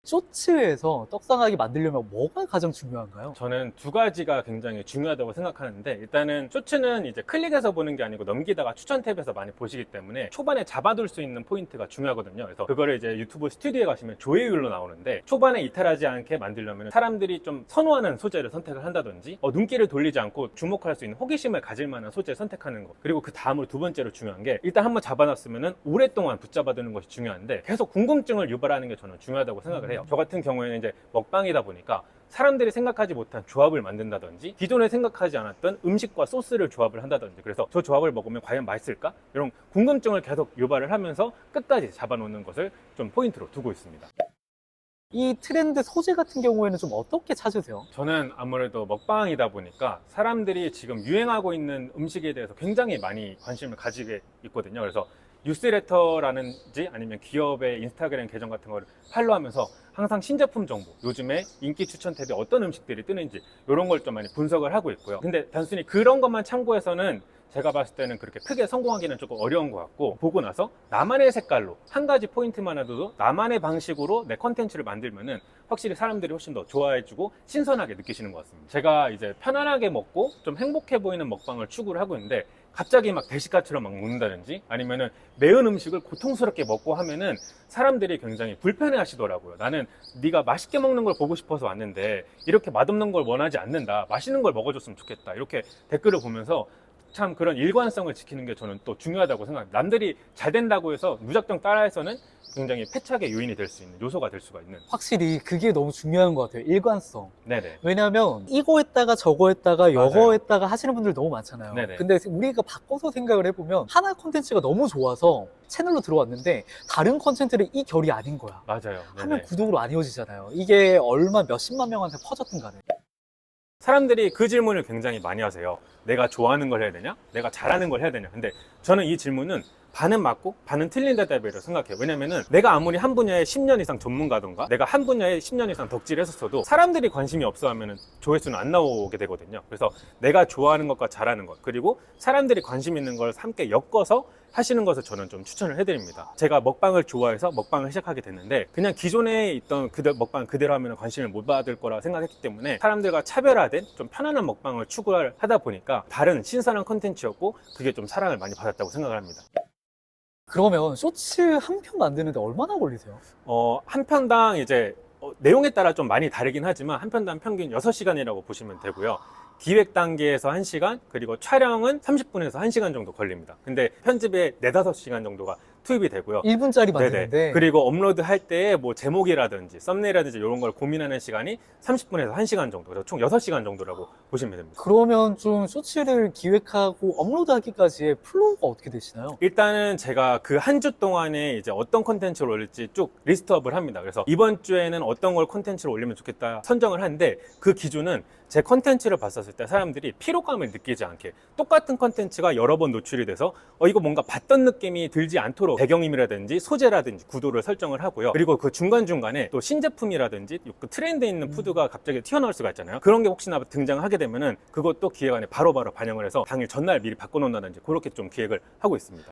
쇼츠에서 떡상하게 만들려면 뭐가 가장 중요한가요? 저는 두 가지가 굉장히 중요하다고 생각하는데, 일단은 쇼츠는 이제 클릭해서 보는 게 아니고 넘기다가 추천 탭에서 많이 보시기 때문에 초반에 잡아둘 수 있는 포인트가 중요하거든요. 그래서 그거를 이제 유튜브 스튜디오에 가시면 조회율로 나오는데, 초반에 이탈하지 않게 만들려면 사람들이 좀 선호하는 소재를 선택을 한다든지, 눈길을 돌리지 않고 주목할 수 있는 호기심을 가질 만한 소재를 선택하는 거. 그리고 그 다음으로 두 번째로 중요한 게, 일단 한번 잡아놨으면은 오랫동안 붙잡아두는 것이 중요한데, 계속 궁금증을 유발하는 게 저는 중요하다고 생각을 해요. 저 같은 경우에는 이제 먹방이다 보니까 사람들이 생각하지 못한 조합을 만든다든지, 기존에 생각하지 않았던 음식과 소스를 조합을 한다든지, 그래서 저 조합을 먹으면 과연 맛있을까? 이런 궁금증을 계속 유발을 하면서 끝까지 잡아놓는 것을 좀 포인트로 두고 있습니다. 이 트렌드 소재 같은 경우에는 좀 어떻게 찾으세요? 저는 아무래도 먹방이다 보니까 사람들이 지금 유행하고 있는 음식에 대해서 굉장히 많이 관심을 가지게 있거든요. 그래서 뉴스레터라는지 아니면 기업의 인스타그램 계정 같은 거를 팔로우하면서 항상 신제품 정보, 요즘에 인기 추천 탭에 어떤 음식들이 뜨는지 이런 걸 좀 많이 분석을 하고 있고요. 근데 단순히 그런 것만 참고해서는 제가 봤을 때는 그렇게 크게 성공하기는 조금 어려운 것 같고, 보고 나서 나만의 색깔로 한 가지 포인트만 해도 나만의 방식으로 내 컨텐츠를 만들면은 확실히 사람들이 훨씬 더 좋아해주고 신선하게 느끼시는 것 같습니다. 제가 이제 편안하게 먹고 좀 행복해 보이는 먹방을 추구를 하고 있는데, 갑자기 막 대식가처럼 막 먹는다든지 아니면은 매운 음식을 고통스럽게 먹고 하면은 사람들이 굉장히 불편해 하시더라고요. 나는 네가 맛있게 먹는 걸 보고 싶어서 왔는데 이렇게 맛없는 걸 원하지 않는다, 맛있는 걸 먹어줬으면 좋겠다, 이렇게 댓글을 보면서 참 그런 일관성을 지키는 게 저는 또 중요하다고 생각합니다. 남들이 잘 된다고 해서 무작정 따라해서는 굉장히 패착의 요인이 될 수 있는, 요소가 될 수가 있는. 확실히 그게 너무 중요한 것 같아요. 일관성. 네네. 왜냐하면 이거 했다가 저거 했다가 맞아요. 여거 했다가 하시는 분들 너무 많잖아요. 네네. 근데 우리가 바꿔서 생각을 해보면 하나 콘텐츠가 너무 좋아서 채널로 들어왔는데 다른 콘텐츠는 이 결이 아닌 거야. 맞아요. 하면 네네. 구독으로 안 이어지잖아요. 이게 얼마 몇십만 명한테 퍼졌든 간에. 사람들이 그 질문을 굉장히 많이 하세요. 내가 좋아하는 걸 해야 되냐? 내가 잘하는 걸 해야 되냐? 근데 저는 이 질문은 반은 맞고 반은 틀린 대답이라고 생각해요. 왜냐면은 내가 아무리 한 분야에 10년 이상 전문가던가 내가 한 분야에 10년 이상 덕질을 했었어도 사람들이 관심이 없어 하면은 조회수는 안 나오게 되거든요. 그래서 내가 좋아하는 것과 잘하는 것, 그리고 사람들이 관심 있는 걸 함께 엮어서 하시는 것을 저는 좀 추천을 해드립니다. 제가 먹방을 좋아해서 먹방을 시작하게 됐는데, 그냥 기존에 있던 먹방 그대로 하면 관심을 못 받을 거라 생각했기 때문에 사람들과 차별화된 좀 편안한 먹방을 추구를 하다 보니까 다른 신선한 콘텐츠였고, 그게 좀 사랑을 많이 받았다고 생각을 합니다. 그러면 쇼츠 한 편 만드는데 얼마나 걸리세요? 한 편당 이제 내용에 따라 좀 많이 다르긴 하지만 한 편당 평균 6시간이라고 보시면 되고요. 기획 단계에서 1시간, 그리고 촬영은 30분에서 1시간 정도 걸립니다. 근데 편집에 4, 5시간 정도가 투입이 되고요. 1분짜리 네네. 만드는데 그리고 업로드 할 때 뭐 제목이라든지 썸네일이라든지 이런 걸 고민하는 시간이 30분에서 1시간 정도, 그래서 총 6시간 정도라고 보시면 됩니다. 그러면 좀 쇼츠를 기획하고 업로드하기까지의 플로우가 어떻게 되시나요? 일단은 제가 그 한 주 동안에 이제 어떤 콘텐츠를 올릴지 쭉 리스트업을 합니다. 그래서 이번 주에는 어떤 걸 콘텐츠를 올리면 좋겠다 선정을 하는데, 그 기준은 제 콘텐츠를 봤었을 때 사람들이 피로감을 느끼지 않게, 똑같은 콘텐츠가 여러 번 노출이 돼서 이거 뭔가 봤던 느낌이 들지 않도록 배경임이라든지 소재라든지 구도를 설정을 하고요. 그리고 그 중간중간에 또 신제품이라든지 그 트렌드에 있는 푸드가 갑자기 튀어나올 수가 있잖아요. 그런 게 혹시나 등장하게 되면은 그것도 기획안에 바로바로 반영을 해서 당일 전날 미리 바꿔놓는다든지 그렇게 좀 기획을 하고 있습니다.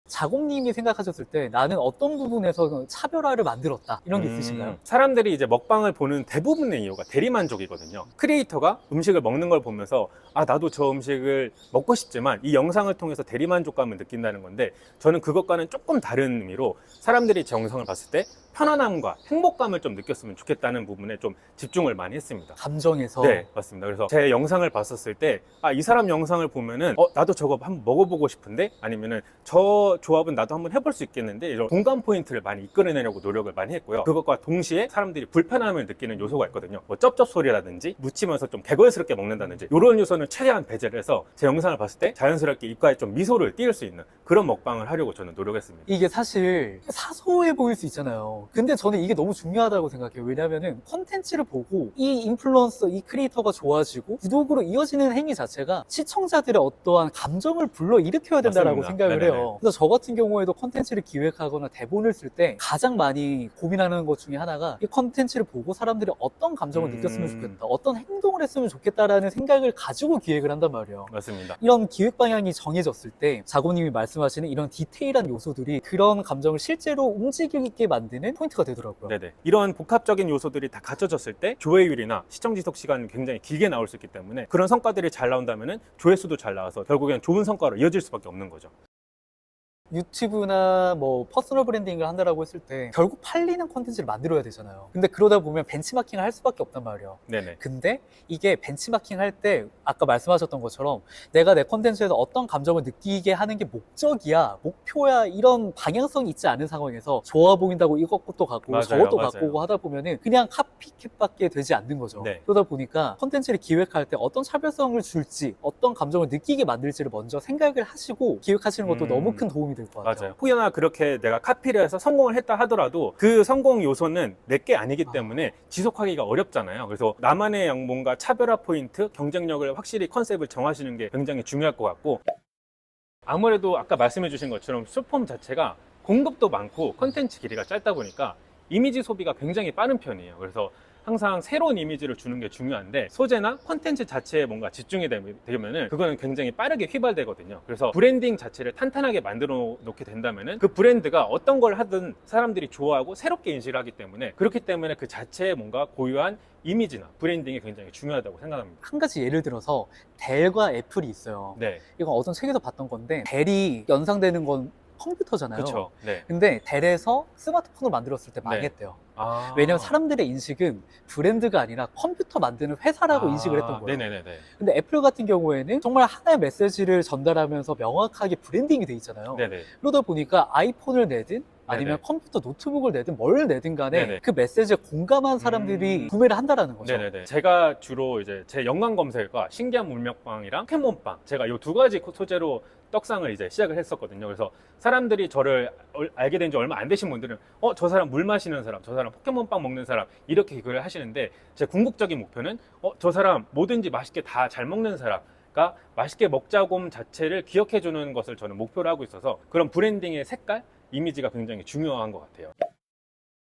작업님이 생각하셨을 때 나는 어떤 부분에서 차별화를 만들었다 이런 게 있으신가요? 사람들이 이제 먹방을 보는 대부분의 이유가 대리만족이거든요. 크리에이터가 음식을 먹는 걸 보면서 나도 저 음식을 먹고 싶지만 이 영상을 통해서 대리만족감을 느낀다는 건데, 저는 그것과는 조금 다른 의미로 사람들이 제 영상을 봤을 때 편안함과 행복감을 좀 느꼈으면 좋겠다는 부분에 좀 집중을 많이 했습니다. 감정에서. 네, 맞습니다. 그래서 제 영상을 봤었을 때 이 사람 영상을 보면은 나도 저거 한번 먹어보고 싶은데, 아니면은 저 조합은 나도 한번 해볼 수 있겠는데, 이런 공감 포인트를 많이 이끌어내려고 노력을 많이 했고요. 그것과 동시에 사람들이 불편함을 느끼는 요소가 있거든요. 뭐 쩝쩝 소리라든지 묻히면서 좀 개걸스럽게 먹는다든지, 이런 요소는 최대한 배제를 해서 제 영상을 봤을 때 자연스럽게 입가에 좀 미소를 띄울 수 있는 그런 먹방을 하려고 저는 노력했습니다. 이게 사실 사소해 보일 수 있잖아요. 근데 저는 이게 너무 중요하다고 생각해요. 왜냐면은 콘텐츠를 보고 이 인플루언서, 이 크리에이터가 좋아지고 구독으로 이어지는 행위 자체가 시청자들의 어떠한 감정을 불러일으켜야 된다라고 맞습니다. 생각을 네네네. 해요. 그래서 저 같은 경우에도 콘텐츠를 기획하거나 대본을 쓸 때 가장 많이 고민하는 것 중에 하나가 이 콘텐츠를 보고 사람들이 어떤 감정을 느꼈으면 좋겠다, 어떤 행동을 했으면 좋겠다라는 생각을 가지고 기획을 한단 말이에요. 맞습니다. 이런 기획 방향이 정해졌을 때 자고님이 말씀하시는 이런 디테일한 요소들이 그런 감정을 실제로 움직이게 만드는 되는 포인트가 되더라고요. 네네. 이런 복합적인 요소들이 다 갖춰졌을 때 조회율이나 시청 지속 시간이 굉장히 길게 나올 수 있기 때문에 그런 성과들이 잘 나온다면은 조회수도 잘 나와서 결국엔 좋은 성과로 이어질 수밖에 없는 거죠. 유튜브나 뭐 퍼스널 브랜딩을 한다라고 했을 때 결국 팔리는 콘텐츠를 만들어야 되잖아요. 근데 그러다 보면 벤치마킹을 할 수밖에 없단 말이에요. 네네. 근데 이게 벤치마킹 할 때 아까 말씀하셨던 것처럼 내가 내 콘텐츠에서 어떤 감정을 느끼게 하는 게 목적이야, 목표야, 이런 방향성이 있지 않은 상황에서 좋아 보인다고 이것도 갖고 맞아요, 저것도 맞아요. 바꾸고 하다 보면은 그냥 카피캣밖에 되지 않는 거죠. 네. 그러다 보니까 콘텐츠를 기획할 때 어떤 차별성을 줄지, 어떤 감정을 느끼게 만들지를 먼저 생각을 하시고 기획하시는 것도 너무 큰 도움이 될 것 같아요. 맞아요. 혹여나 그렇게 내가 카피를 해서 성공을 했다 하더라도 그 성공 요소는 내게 아니기 때문에 지속하기가 어렵잖아요. 그래서 나만의 뭔가 차별화 포인트, 경쟁력을 확실히 컨셉을 정하시는 게 굉장히 중요할 것 같고, 아무래도 아까 말씀해 주신 것처럼 숏폼 자체가 공급도 많고 컨텐츠 길이가 짧다 보니까 이미지 소비가 굉장히 빠른 편이에요. 그래서 항상 새로운 이미지를 주는 게 중요한데 소재나 콘텐츠 자체에 뭔가 집중이 되면은 그거는 굉장히 빠르게 휘발되거든요. 그래서 브랜딩 자체를 탄탄하게 만들어 놓게 된다면은 그 브랜드가 어떤 걸 하든 사람들이 좋아하고 새롭게 인식을 하기 때문에, 그렇기 때문에 그 자체에 뭔가 고유한 이미지나 브랜딩이 굉장히 중요하다고 생각합니다. 한 가지 예를 들어서 델과 애플이 있어요. 네, 이건 어떤 책에서 봤던 건데 델이 연상되는 건 컴퓨터잖아요. 그렇죠. 네. 근데 델에서 스마트폰을 만들었을 때 망했대요. 아. 왜냐면 사람들의 인식은 브랜드가 아니라 컴퓨터 만드는 회사라고 인식을 했던 거예요. 네네네. 근데 애플 같은 경우에는 정말 하나의 메시지를 전달하면서 명확하게 브랜딩이 돼 있잖아요. 네네. 그러다 보니까 아이폰을 내든 아니면 네네. 컴퓨터 노트북을 내든 뭘 내든 간에 네네. 그 메시지에 공감한 사람들이 구매를 한다라는 거죠. 네네네. 제가 주로 이제 제 연관 검색어가 신기한 문명빵이랑 포켓몬빵, 제가 이 두 가지 소재로 떡상을 이제 시작을 했었거든요. 그래서 사람들이 저를 알게 된 지 얼마 안 되신 분들은 저 사람 물 마시는 사람, 저 사람 포켓몬빵 먹는 사람, 이렇게 글을 하시는데, 제 궁극적인 목표는 저 사람 뭐든지 맛있게 다 잘 먹는 사람, 가 맛있게 먹자곰 자체를 기억해 주는 것을 저는 목표로 하고 있어서 그런 브랜딩의 색깔, 이미지가 굉장히 중요한 것 같아요.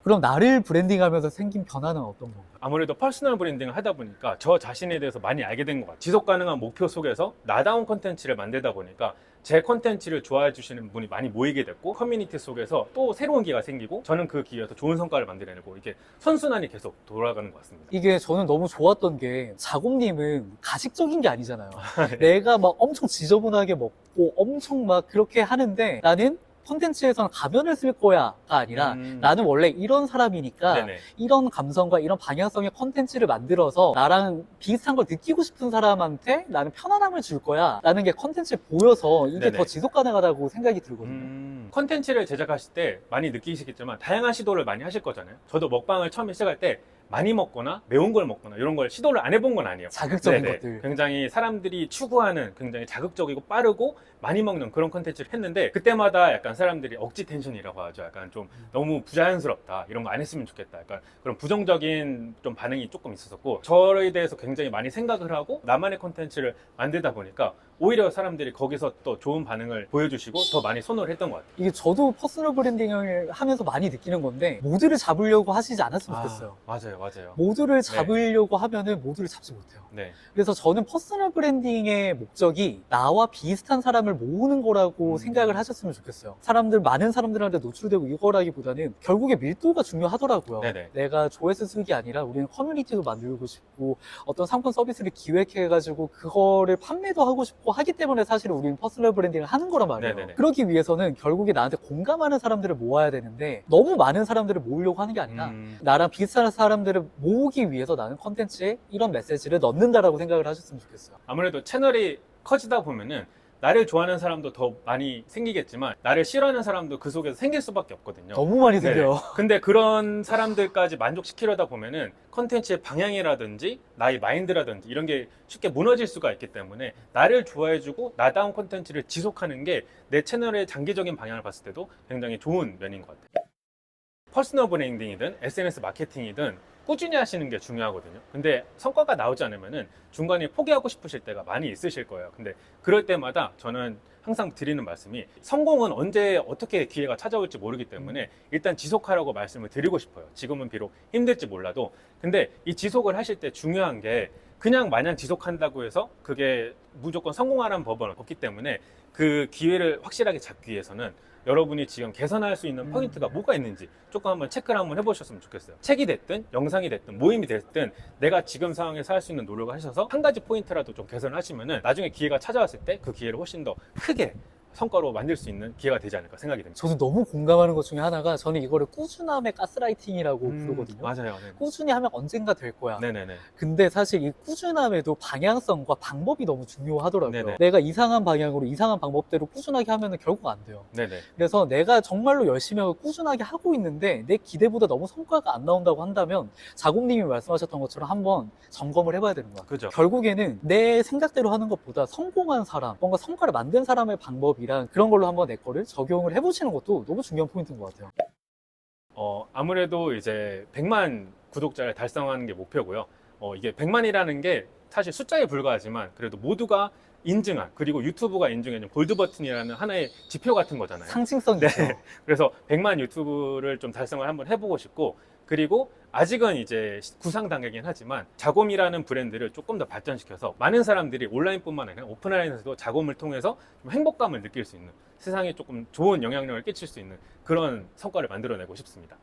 그럼 나를 브랜딩하면서 생긴 변화는 어떤 건가요? 아무래도 퍼스널 브랜딩을 하다 보니까 저 자신에 대해서 많이 알게 된 것 같아요. 지속 가능한 목표 속에서 나다운 콘텐츠를 만들다 보니까 제 콘텐츠를 좋아해 주시는 분이 많이 모이게 됐고, 커뮤니티 속에서 또 새로운 기회가 생기고, 저는 그 기회에서 좋은 성과를 만들어내고, 이게 선순환이 계속 돌아가는 것 같습니다. 이게 저는 너무 좋았던 게 자곰님은 가식적인 게 아니잖아요. 내가 막 엄청 지저분하게 먹고 엄청 막 그렇게 하는데 나는 콘텐츠에서는 가면을 쓸 거야가 아니라 나는 원래 이런 사람이니까 네네. 이런 감성과 이런 방향성의 콘텐츠를 만들어서 나랑 비슷한 걸 느끼고 싶은 사람한테 나는 편안함을 줄 거야 라는 게 콘텐츠에 보여서 이게 네네. 더 지속 가능하다고 생각이 들거든요. 콘텐츠를 제작하실 때 많이 느끼시겠지만 다양한 시도를 많이 하실 거잖아요. 저도 먹방을 처음에 시작할 때 많이 먹거나 매운 걸 먹거나 이런 걸 시도를 안 해본 건 아니에요. 자극적인 네네. 것들. 굉장히 사람들이 추구하는 굉장히 자극적이고 빠르고 많이 먹는 그런 콘텐츠를 했는데, 그때마다 약간 사람들이 억지 텐션이라고 하죠. 약간 좀 너무 부자연스럽다, 이런 거 안 했으면 좋겠다, 약간 그런 부정적인 좀 반응이 조금 있었었고, 저에 대해서 굉장히 많이 생각을 하고 나만의 콘텐츠를 만들다 보니까 오히려 사람들이 거기서 또 좋은 반응을 보여주시고 더 많이 선호를 했던 것 같아요. 이게 저도 퍼스널 브랜딩을 하면서 많이 느끼는 건데 모두를 잡으려고 하시지 않았으면 좋겠어요. 맞아요. 모두를 잡으려고 하면은 모두를 잡지 못해요. 네. 그래서 저는 퍼스널 브랜딩의 목적이 나와 비슷한 사람을 모으는 거라고 생각을 하셨으면 좋겠어요. 많은 사람들한테 노출되고 이거라기보다는 결국에 밀도가 중요하더라고요. 네네. 내가 조회수 쓰기 아니라 우리는 커뮤니티도 만들고 싶고 어떤 상품 서비스를 기획해가지고 그거를 판매도 하고 싶고 하기 때문에 사실 우리는 퍼스널 브랜딩을 하는 거란 말이에요. 네네네. 그러기 위해서는 결국에 나한테 공감하는 사람들을 모아야 되는데 너무 많은 사람들을 모으려고 하는 게 아니라 나랑 비슷한 사람들을 모으기 위해서 나는 컨텐츠에 이런 메시지를 넣는다라고 생각을 하셨으면 좋겠어요. 아무래도 채널이 커지다 보면은 나를 좋아하는 사람도 더 많이 생기겠지만 나를 싫어하는 사람도 그 속에서 생길 수밖에 없거든요. 너무 많이 네네. 생겨요. 근데 그런 사람들까지 만족시키려다 보면은 컨텐츠의 방향이라든지 나의 마인드라든지 이런 게 쉽게 무너질 수가 있기 때문에 나를 좋아해주고 나다운 컨텐츠를 지속하는 게 내 채널의 장기적인 방향을 봤을 때도 굉장히 좋은 면인 것 같아요. 퍼스널 브랜딩이든 SNS 마케팅이든 꾸준히 하시는 게 중요하거든요. 근데 성과가 나오지 않으면은 중간에 포기하고 싶으실 때가 많이 있으실 거예요. 근데 그럴 때마다 저는 항상 드리는 말씀이, 성공은 언제 어떻게 기회가 찾아올지 모르기 때문에 일단 지속하라고 말씀을 드리고 싶어요. 지금은 비록 힘들지 몰라도. 근데 이 지속을 하실 때 중요한 게 그냥 마냥 지속한다고 해서 그게 무조건 성공하라는 법은 없기 때문에 그 기회를 확실하게 잡기 위해서는 여러분이 지금 개선할 수 있는 포인트가 뭐가 있는지 조금 한번 체크를 한번 해보셨으면 좋겠어요. 책이 됐든 영상이 됐든 모임이 됐든 내가 지금 상황에서 할 수 있는 노력을 하셔서 한 가지 포인트라도 좀 개선하시면은 나중에 기회가 찾아왔을 때 그 기회를 훨씬 더 크게 성과로 만들 수 있는 기회가 되지 않을까 생각이 듭니다. 저도 너무 공감하는 것 중에 하나가 저는 이거를 꾸준함의 가스라이팅이라고 부르거든요. 맞아요. 네. 꾸준히 하면 언젠가 될 거야. 네네네. 근데 사실 이 꾸준함에도 방향성과 방법이 너무 중요하더라고요. 네네. 내가 이상한 방향으로 이상한 방법대로 꾸준하게 하면 결국 안 돼요. 네네. 그래서 내가 정말로 열심히 하고 꾸준하게 하고 있는데 내 기대보다 너무 성과가 안 나온다고 한다면 자곰님이 말씀하셨던 것처럼 한번 점검을 해봐야 되는 거야. 그죠. 결국에는 내 생각대로 하는 것보다 성공한 사람, 뭔가 성과를 만든 사람의 방법이랑 그런 걸로 한번 내 거를 적용을 해보시는 것도 너무 중요한 포인트인 것 같아요. 아무래도 이제 100만 구독자를 달성하는 게 목표고요. 이게 100만이라는 게 사실 숫자에 불과하지만 그래도 모두가 인증한, 그리고 유튜브가 인증해준 골드 버튼이라는 하나의 지표 같은 거잖아요. 상징성이 있죠. 네. 그래서 100만 유튜브를 좀 달성을 한번 해보고 싶고, 그리고 아직은 이제 구상 단계긴 하지만 자곰이라는 브랜드를 조금 더 발전시켜서 많은 사람들이 온라인뿐만 아니라 오프라인에서도 자곰을 통해서 좀 행복감을 느낄 수 있는, 세상에 조금 좋은 영향력을 끼칠 수 있는 그런 성과를 만들어내고 싶습니다.